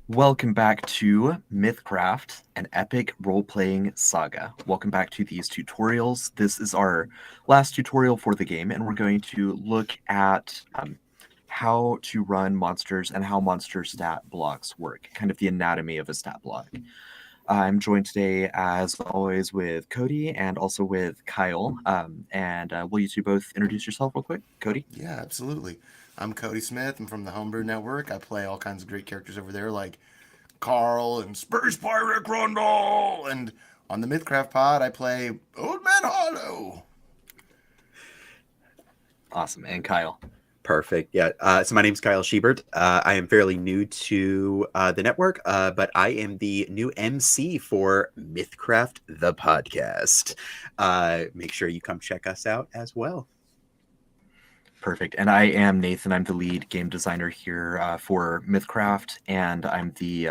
Welcome back to MythCraft, an epic role-playing saga. Welcome back to these tutorials. This is our last tutorial for the game, and we're going to look at how to run monsters and how monster stat blocks work, kind of the anatomy of a stat block. I'm joined today, as always, with Cody and also with Kyle. Will you two both introduce yourself real quick? Cody? Yeah, absolutely. I'm Cody Smith. I'm from the Homebrew Network. I play all kinds of great characters over there, like Carl and Space Pirate Grundle. And on the MythCraft pod, I play Old Man Hollow. Awesome. And Kyle? Perfect. Yeah. So my name's Kyle Schubert. I am fairly new to the network, but I am the new MC for MythCraft the podcast. Make sure you come check us out as well. Perfect. And I am Nathan. I'm the lead game designer here for MythCraft, and I'm the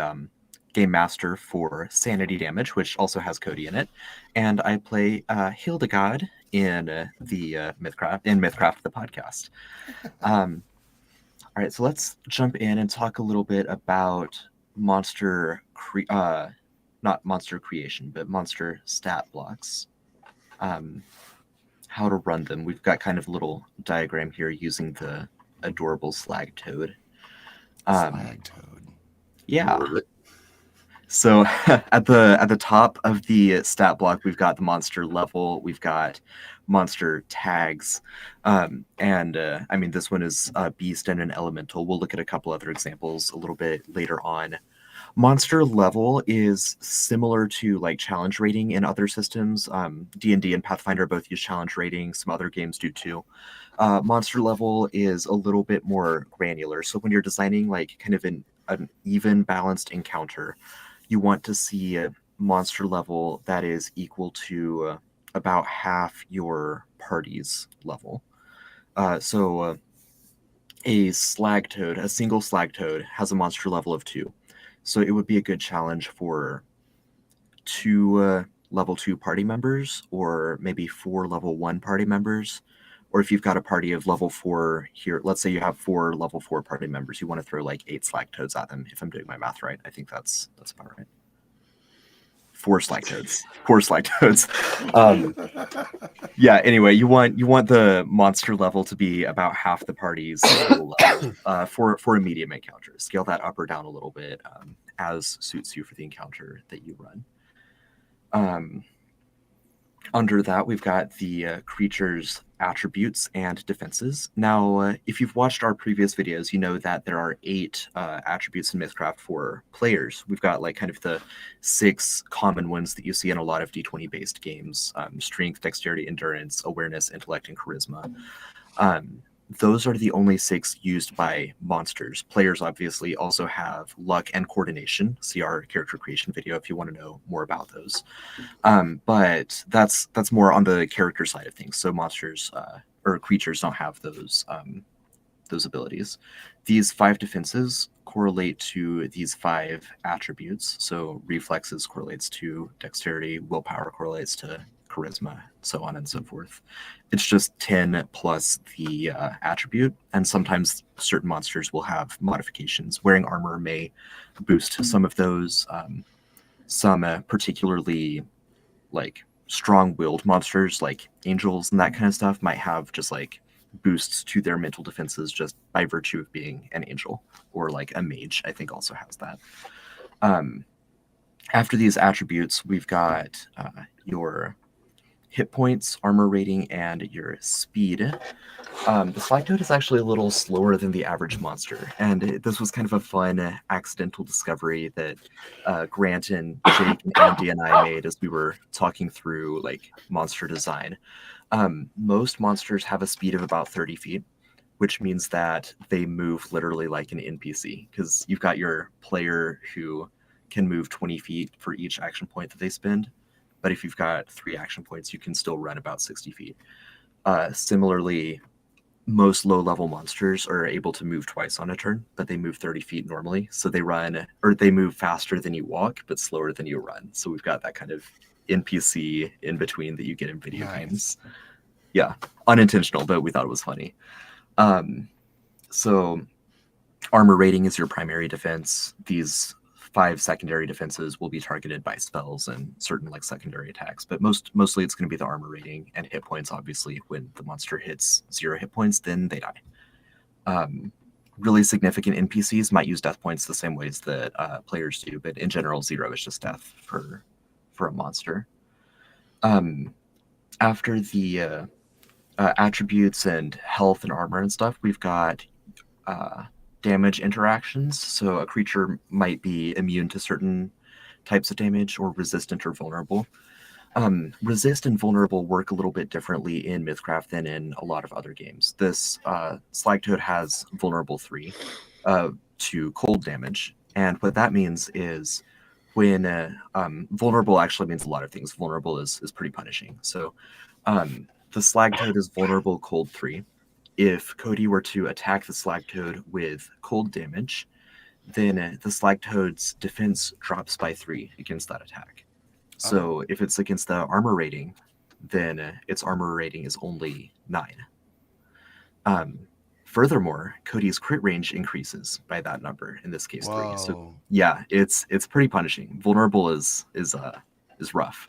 game master for Sanity Damage, which also has Cody in it. And I play Hildegard in the MythCraft the podcast. All right, so let's jump in and talk a little bit about not monster creation, but monster stat blocks. How to run them. We've got kind of a little diagram here using the adorable slag toad. Slag toad. Yeah. So at the top of the stat block, we've got the monster level, we've got monster tags, I mean, this one is a beast and an elemental. We'll look at a couple other examples a little bit later on. Monster level is similar to like challenge rating in other systems. D&D and Pathfinder both use challenge rating. Some other games do too. Monster level is a little bit more granular. So when you're designing like kind of an even balanced encounter, you want to see a monster level that is equal to about half your party's level. A single slag toad has a monster level of 2. So it would be a good challenge for 2 level 2 party members, or maybe 4 level 1 party members. Or if you've got a party of level 4 here, let's say you have 4 level 4 party members, you want to throw like 8 slag toads at them, if I'm doing my math right. I think that's about right. 4 slag toads. 4 slag toads. Yeah, anyway, you want the monster level to be about half the party's level for a medium encounter. Scale that up or down a little bit as suits you for the encounter that you run. Under that, we've got the creature's attributes and defenses. Now, if you've watched our previous videos, you know that there are 8 attributes in MythCraft for players. We've got like kind of the 6 common ones that you see in a lot of D20 based games: strength, dexterity, endurance, awareness, intellect, and charisma. Those are the only 6 used by monsters. Players obviously also have luck and coordination. See our character creation video if you want to know more about those. But that's more on the character side of things. So monsters or creatures don't have those abilities. These 5 defenses correlate to these 5 attributes. So reflexes correlates to dexterity, willpower correlates to charisma, so on and so forth. It's just 10 plus the attribute, and sometimes certain monsters will have modifications. Wearing armor may boost some of those. Some particularly like strong-willed monsters like angels and that kind of stuff might have just like boosts to their mental defenses just by virtue of being an angel, or like a mage I think also has that. After these attributes, we've got your hit points, armor rating, and your speed. The slag toad is actually a little slower than the average monster, and this was kind of a fun accidental discovery that Grant and Jake and Andy and I made as we were talking through like monster design. Most monsters have a speed of about 30 feet, which means that they move literally like an NPC, because you've got your player who can move 20 feet for each action point that they spend. But if you've got 3 action points, you can still run about 60 feet. Similarly, most low-level monsters are able to move twice on a turn, but they move 30 feet normally. So they move faster than you walk, but slower than you run. So we've got that kind of NPC in between that you get in video games. Yeah, unintentional, but we thought it was funny. So armor rating is your primary defense. These 5 secondary defenses will be targeted by spells and certain like secondary attacks, but mostly it's going to be the armor rating and hit points. Obviously, when the monster hits 0 hit points, then they die. Really significant NPCs might use death points the same ways that players do, but in general, 0 is just death for a monster. After the attributes and health and armor and stuff, we've got damage interactions. So a creature might be immune to certain types of damage or resistant or vulnerable. Resist and vulnerable work a little bit differently in MythCraft than in a lot of other games. This Slagtoad has vulnerable 3 to cold damage. And what that means is when vulnerable actually means a lot of things. Vulnerable is pretty punishing. So the Slagtoad is vulnerable cold 3. If Cody were to attack the Slagtoad with cold damage, then the Slagtoad's defense drops by 3 against that attack. So if it's against the armor rating, then its armor rating is only 9. Furthermore, Cody's crit range increases by that number, in this case 3. So yeah, it's pretty punishing. Vulnerable is rough.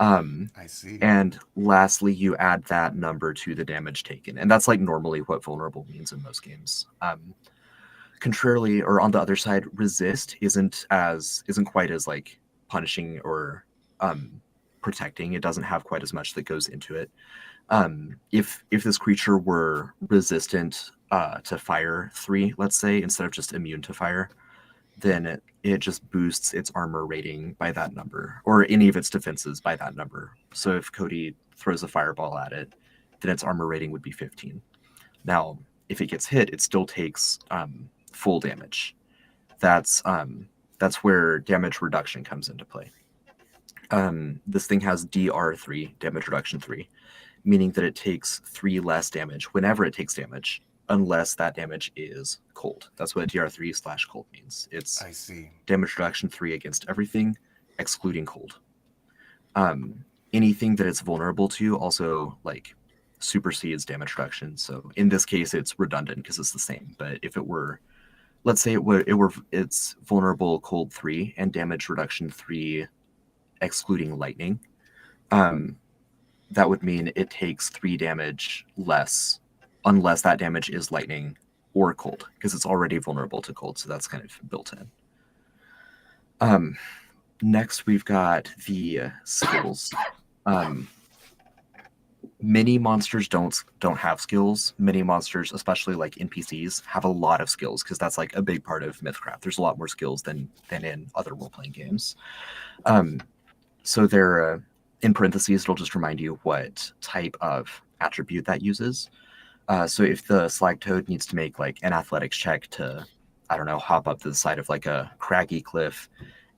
I see. And lastly, you add that number to the damage taken, and that's like normally what vulnerable means in most games. Contrarily, or on the other side, resist isn't quite as like punishing or protecting. It doesn't have quite as much that goes into it. If this creature were resistant to fire 3, let's say, instead of just immune to fire, then it just boosts its armor rating by that number, or any of its defenses by that number. So if Cody throws a fireball at it, then its armor rating would be 15. Now, if it gets hit, it still takes full damage. That's where damage reduction comes into play. This thing has DR3, damage reduction 3, meaning that it takes 3 less damage whenever it takes damage, unless that damage is cold. That's what DR3/cold means. It's I see. Damage reduction 3 against everything, excluding cold. Anything that it's vulnerable to also like supersedes damage reduction. So in this case, it's redundant because it's the same. But if it were, let's say it's vulnerable cold 3 and damage reduction 3 excluding lightning, that would mean it takes 3 damage less unless that damage is lightning or cold, because it's already vulnerable to cold, so that's kind of built in. Next, we've got the skills. Many monsters don't have skills. Many monsters, especially like NPCs, have a lot of skills, because that's like a big part of MythCraft. There's a lot more skills than in other role-playing games. So they're in parentheses, it'll just remind you what type of attribute that uses. So if the Slagtoad needs to make like an athletics check to, I don't know, hop up to the side of like a craggy cliff,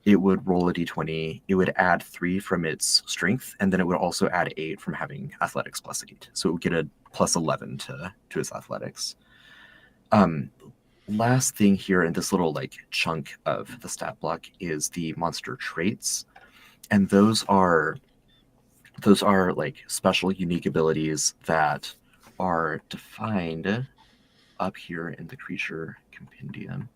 it would roll a d20. It would add 3 from its strength, and then it would also add 8 from having athletics plus 8. So it would get a plus 11 to its athletics. Last thing here in this little like chunk of the stat block is the monster traits, and those are like special unique abilities that are defined up here in the creature compendium.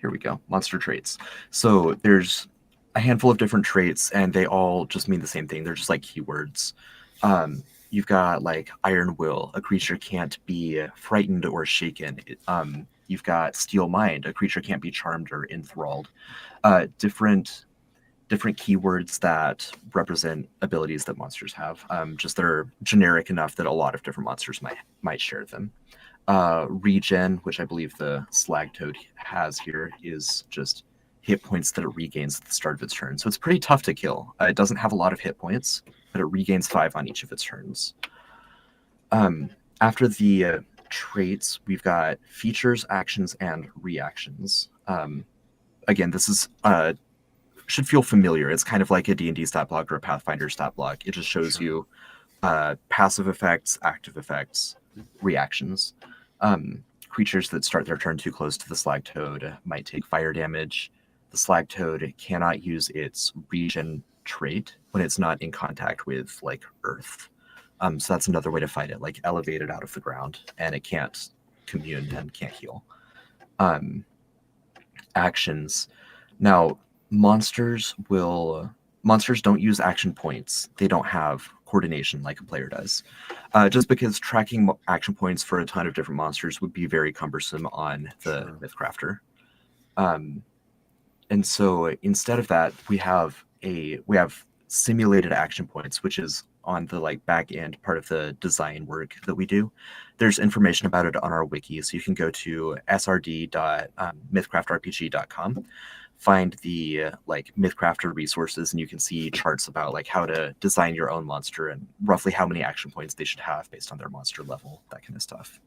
Here we go, monster traits. So there's a handful of different traits, and they all just mean the same thing. They're just like keywords. You've got like Iron Will, a creature can't be frightened or shaken. You've got Steel Mind, a creature can't be charmed or enthralled. Different keywords that represent abilities that monsters have. Just they're generic enough that a lot of different monsters might share them. Regen, which I believe the Slagtoad has here, is just hit points that it regains at the start of its turn. So it's pretty tough to kill. It doesn't have a lot of hit points, but it regains 5 on each of its turns. After the traits, we've got features, actions, and reactions. Again, this is should feel familiar. It's kind of like a D&D stat block or a Pathfinder stat block. It just shows you passive effects, active effects, reactions. Creatures that start their turn too close to the Slagtoad might take fire damage. The Slagtoad cannot use its regen trait when it's not in contact with like earth. So that's another way to fight it, like elevate it out of the ground, and it can't commune and can't heal. actions. Now, monsters don't use action points. They don't have coordination like a player does. Just because tracking action points for a ton of different monsters would be very cumbersome on the Mythcrafter. And so instead of that, we have simulated action points, which is on the like back end part of the design work that we do. There's information about it on our wiki, so you can go to srd.mythcraftrpg.com, find the like Mythcrafter resources, and you can see charts about like how to design your own monster and roughly how many action points they should have based on their monster level, that kind of stuff.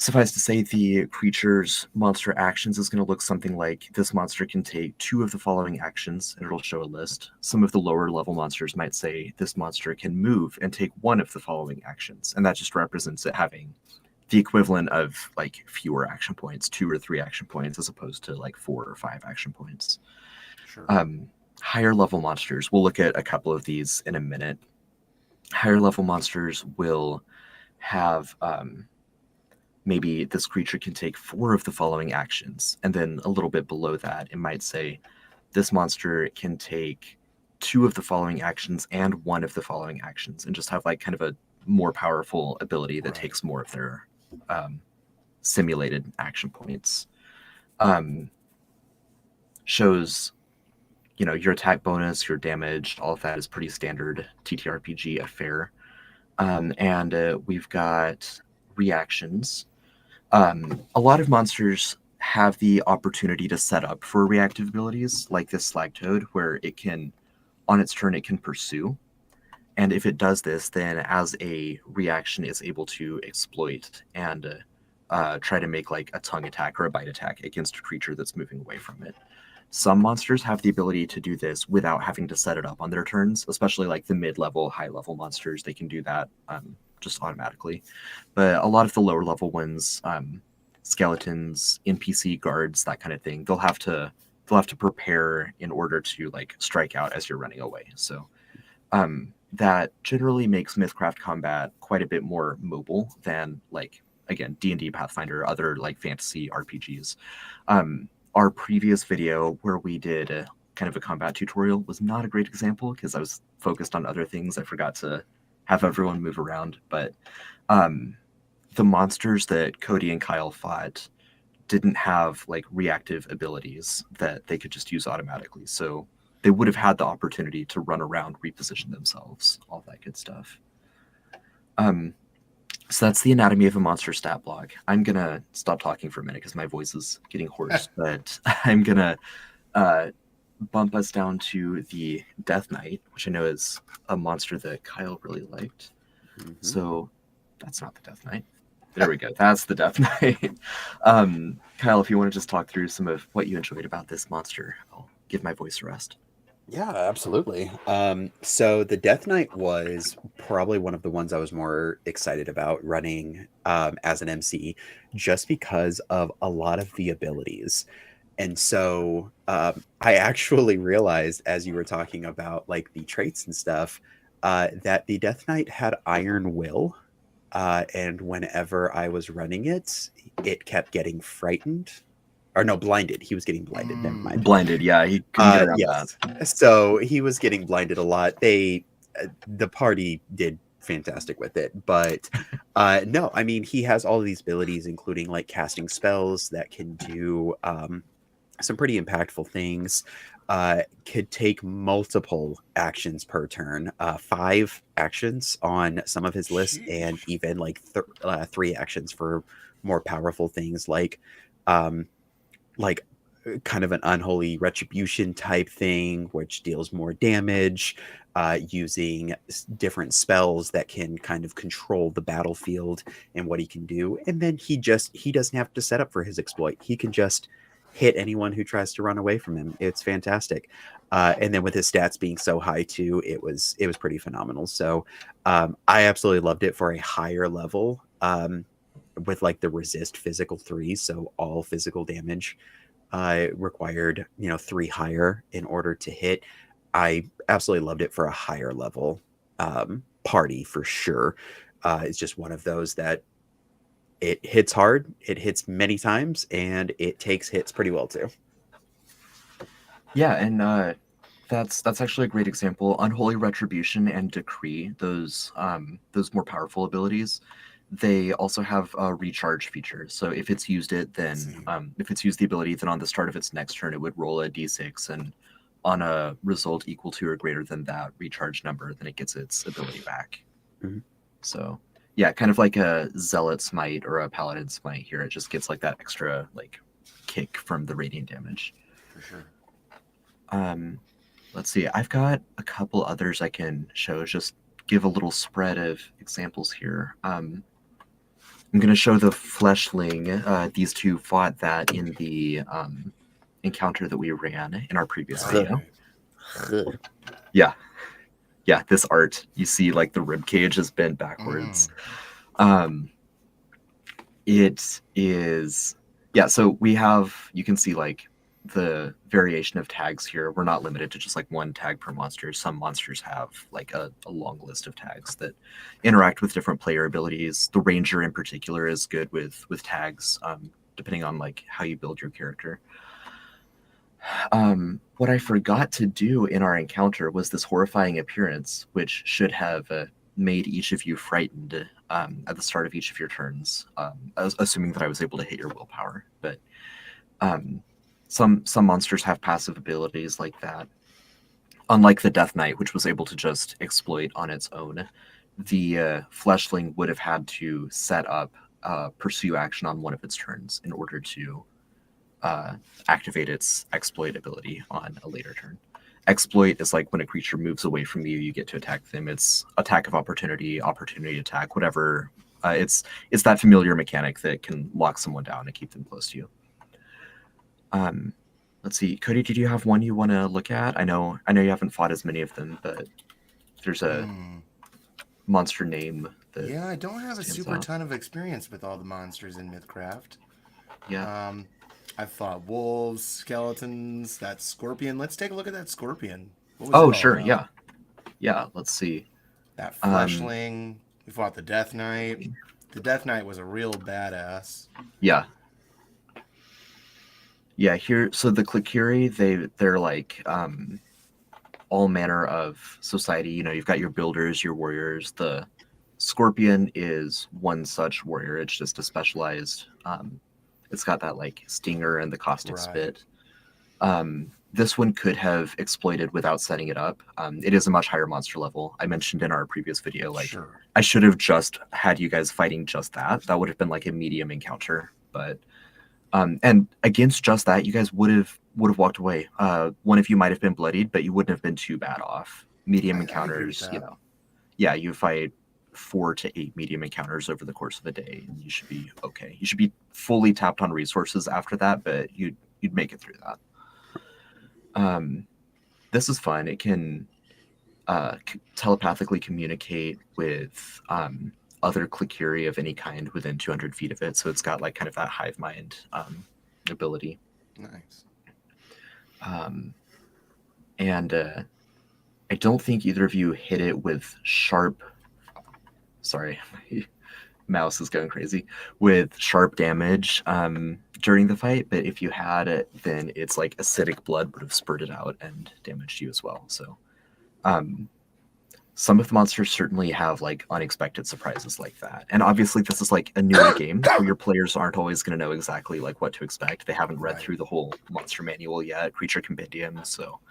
Suffice to say, the creature's monster actions is going to look something like this monster can take 2 of the following actions, and it'll show a list. Some of the lower level monsters might say this monster can move and take 1 of the following actions, and that just represents it having the equivalent of like fewer action points, 2 or 3 action points, as opposed to like 4 or 5 action points. Sure. Higher level monsters, we'll look at a couple of these in a minute. Higher level monsters will have maybe this creature can take 4 of the following actions. And then a little bit below that, it might say this monster can take 2 of the following actions and 1 of the following actions, and just have like kind of a more powerful ability that takes more of their simulated action points. Shows, you know, your attack bonus, your damage, all of that is pretty standard TTRPG affair. And we've got reactions. A lot of monsters have the opportunity to set up for reactive abilities, like this slag toad, where it can, on its turn, it can pursue. And if it does this, then as a reaction, it's able to exploit and try to make like a tongue attack or a bite attack against a creature that's moving away from it. Some monsters have the ability to do this without having to set it up on their turns, especially like the mid-level, high-level monsters. They can do that just automatically. But a lot of the lower-level ones, skeletons, NPC guards, that kind of thing, they'll have to prepare in order to like strike out as you're running away. So that generally makes Mythcraft combat quite a bit more mobile than like, again, D&D, Pathfinder, other like fantasy RPGs. Our previous video where we did kind of a combat tutorial was not a great example because I was focused on other things. I forgot to have everyone move around, but the monsters that Cody and Kyle fought didn't have like reactive abilities that they could just use automatically. So they would have had the opportunity to run around, reposition themselves, all that good stuff. So that's the anatomy of a monster stat block. I'm going to stop talking for a minute because my voice is getting hoarse, but I'm going to bump us down to the Death Knight, which I know is a monster that Kyle really liked. Mm-hmm. So that's not the Death Knight. There we go. That's the Death Knight. Kyle, if you want to just talk through some of what you enjoyed about this monster, I'll give my voice a rest. Yeah, absolutely. So the Death Knight was probably one of the ones I was more excited about running as an MC, just because of a lot of the abilities. And so I actually realized, as you were talking about like the traits and stuff, that the Death Knight had Iron Will. And whenever I was running it, it kept getting frightened. Or no, blinded. He was getting blinded. Never mind. Blinded, yeah. He couldn't get around that. So he was getting blinded a lot. The party did fantastic with it. But no, I mean, he has all of these abilities, including like casting spells that can do some pretty impactful things. Could take multiple actions per turn, 5 actions on some of his lists, and even like 3 actions for more powerful things like kind of an unholy retribution type thing, which deals more damage, using different spells that can kind of control the battlefield and what he can do. And then he doesn't have to set up for his exploit. He can just hit anyone who tries to run away from him. It's fantastic. And then with his stats being so high too, it was pretty phenomenal. So I absolutely loved it for a higher level. With like the resist physical 3, so all physical damage required 3 higher in order to hit. I absolutely loved it for a higher level party for sure. It's just one of those that It hits hard, it hits many times, and it takes hits pretty well too. Yeah, and that's actually a great example. Unholy Retribution and Decree, those more powerful abilities, they also have a recharge feature. So if it's used it, then if it's used the ability, then on the start of its next turn, it would roll a d6, and on a result equal to or greater than that recharge number, then it gets its ability back. Mhm. So yeah, kind of like a Zealot Smite or a Paladin Smite here. It just gets like that extra like kick from the radiant damage. For sure. Let's see. I've got a couple others I can show. Just give a little spread of examples here. I'm going to show the Fleshling. These two fought that in the encounter that we ran in our previous video. Yeah. Yeah, this art, you see like the rib cage is bent backwards. It is, yeah, so we have, you can see like the variation of tags here. We're not limited to just like one tag per monster. Some monsters have like a long list of tags that interact with different player abilities. The ranger in particular is good with tags, depending on like how you build your character. What I forgot to do in our encounter was this horrifying appearance, which should have made each of you frightened at the start of each of your turns, assuming that I was able to hit your willpower. But some monsters have passive abilities like that. Unlike the Death Knight, which was able to just exploit on its own, the Fleshling would have had to set up pursue action on one of its turns in order to activate its exploit ability on a later turn. Exploit is like when a creature moves away from you, you get to attack them. It's attack of opportunity, opportunity attack, whatever. It's that familiar mechanic that can lock someone down and keep them close to you. Let's see, Cody, did you have one you want to look at? I know you haven't fought as many of them, but there's a monster name that I don't have a super out. ton of experience with all the monsters in MythCraft. Yeah. I've fought wolves, skeletons, that scorpion. Let's take a look at that scorpion. What was it all Sure, about? yeah. Let's see. That Fleshling. We fought the Death Knight. The Death Knight was a real badass. Yeah. Yeah, here, so the Clickiri, they're like all manner of society. You know, you've got your builders, your warriors. The Scorpion is one such warrior. It's just a specialized, it's got that like stinger and the caustic spit. This one could have exploited without setting it up. It is a much higher monster level. I mentioned in our previous video, like I should have just had you guys fighting just that. That would have been like a medium encounter, but and against just that, you guys would have walked away. One of you might have been bloodied, but you wouldn't have been too bad off. Medium encounters, you know, yeah, you fight 4 to 8 medium encounters over the course of a day, and you should be okay. You should be fully tapped on resources after that, but you'd make it through that. This is fun. It can telepathically communicate with other Clickiri of any kind within 200 feet of it. So it's got like kind of that hive mind ability. Nice. And I don't think either of you hit it with sharp. Sorry, my mouse is going crazy. With sharp damage during the fight, but if you had it, then it's like acidic blood would have spurted out and damaged you as well. So some of the monsters certainly have like unexpected surprises like that. And obviously this is like a newer game where your players aren't always going to know exactly like what to expect. They haven't read through the whole monster manual yet, creature compendium. So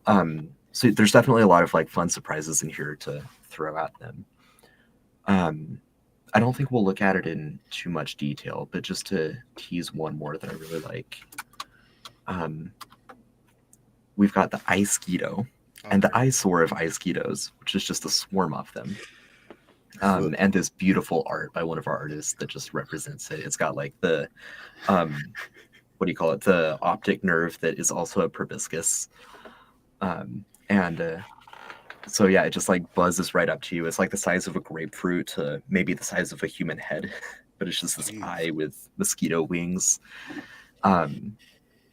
so there's definitely a lot of like fun surprises in here to throw at them. I don't think we'll look at it in too much detail, but just to tease one more that I really like. We've got the Ice-Skeeto. And the eyesore of Ice-Skeetos, which is just a swarm of them. And this beautiful art by one of our artists that just represents it. It's got like the, what do you call it? The optic nerve that is also a proboscis. So yeah, it just like buzzes right up to you. It's like the size of a grapefruit to maybe the size of a human head, but it's just this eye with mosquito wings.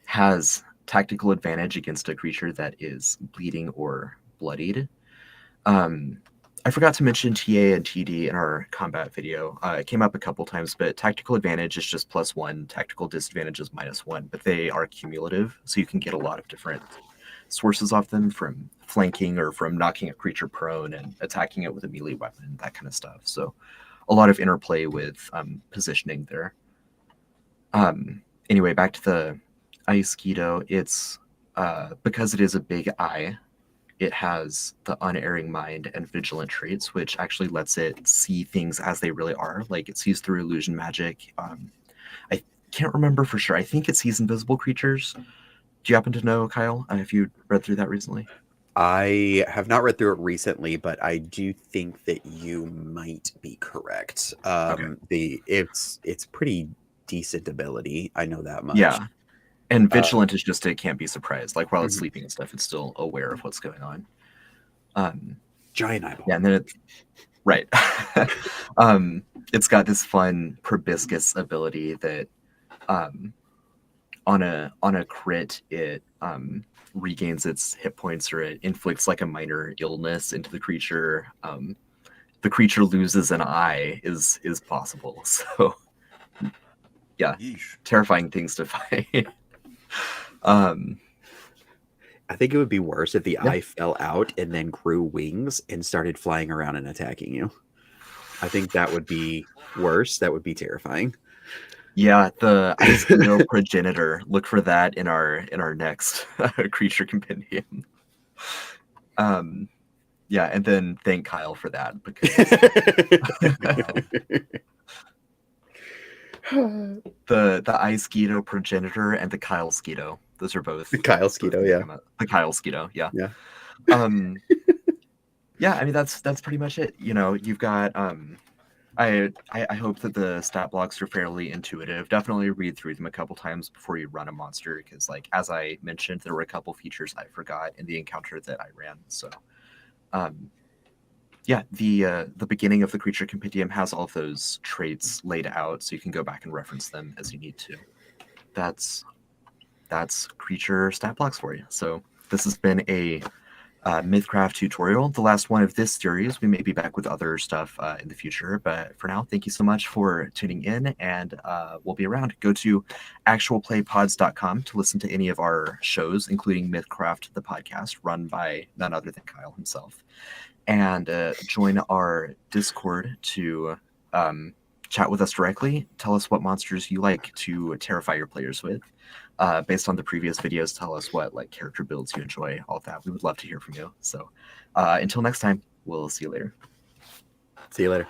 Has tactical advantage against a creature that is bleeding or bloodied. I forgot to mention TA and TD in our combat video. It came up a couple times, but tactical advantage is just +1, tactical disadvantage is -1, but they are cumulative, so you can get a lot of different sources off them, from flanking or from knocking a creature prone and attacking it with a melee weapon, that kind of stuff. So a lot of interplay with positioning there. Anyway, back to the Ice Skeeto. It's because it is a big eye, it has the unerring mind and vigilant traits, which actually lets it see things as they really are. Like, it sees through illusion magic. I can't remember for sure. I think it sees invisible creatures. Do you happen to know, Kyle? Have you read through that recently? I have not read through it recently, but I do think that you might be correct. It's pretty decent ability. I know that much. Yeah. And vigilant is just, it can't be surprised. Like, while it's Mhm. sleeping and stuff, it's still aware of what's going on. Giant eyeball. Yeah, and then right. It's got this fun proboscis ability that on a crit, it regains its hit points, or it inflicts like a minor illness into the creature. The creature loses an eye is possible. So yeah, Yeesh. terrifying things to fight. I think it would be worse if the Yeah. eye fell out and then grew wings and started flying around and attacking you. I think that would be worse. That would be terrifying. Yeah, the Ice Skeeto progenitor. Look for that in our next creature compendium. Yeah, and then thank Kyle for that, because the Ice Skeeto progenitor and the Kyle Skeeto. Those are both The Kyle Skeeto, yeah. The Kyle Skeeto, yeah. Yeah. Yeah, I mean, that's pretty much it. You know, you've got I hope that the stat blocks are fairly intuitive. Definitely read through them a couple times before you run a monster, because, like, as I mentioned, there were a couple features I forgot in the encounter that I ran. So yeah, the beginning of the creature compendium has all of those traits laid out, so you can go back and reference them as you need to. That's creature stat blocks for you. So this has been a MythCraft tutorial, the last one of this series. We may be back with other stuff in the future, but for now, thank you so much for tuning in, and we'll be around. Go to actualplaypods.com to listen to any of our shows, including MythCraft the podcast, run by none other than Kyle himself, and join our Discord to chat with us directly. Tell us what monsters you like to terrify your players with. Based on the previous videos, tell us what character builds you enjoy, all of that. We would love to hear from you. So until next time, we'll see you later. See you later.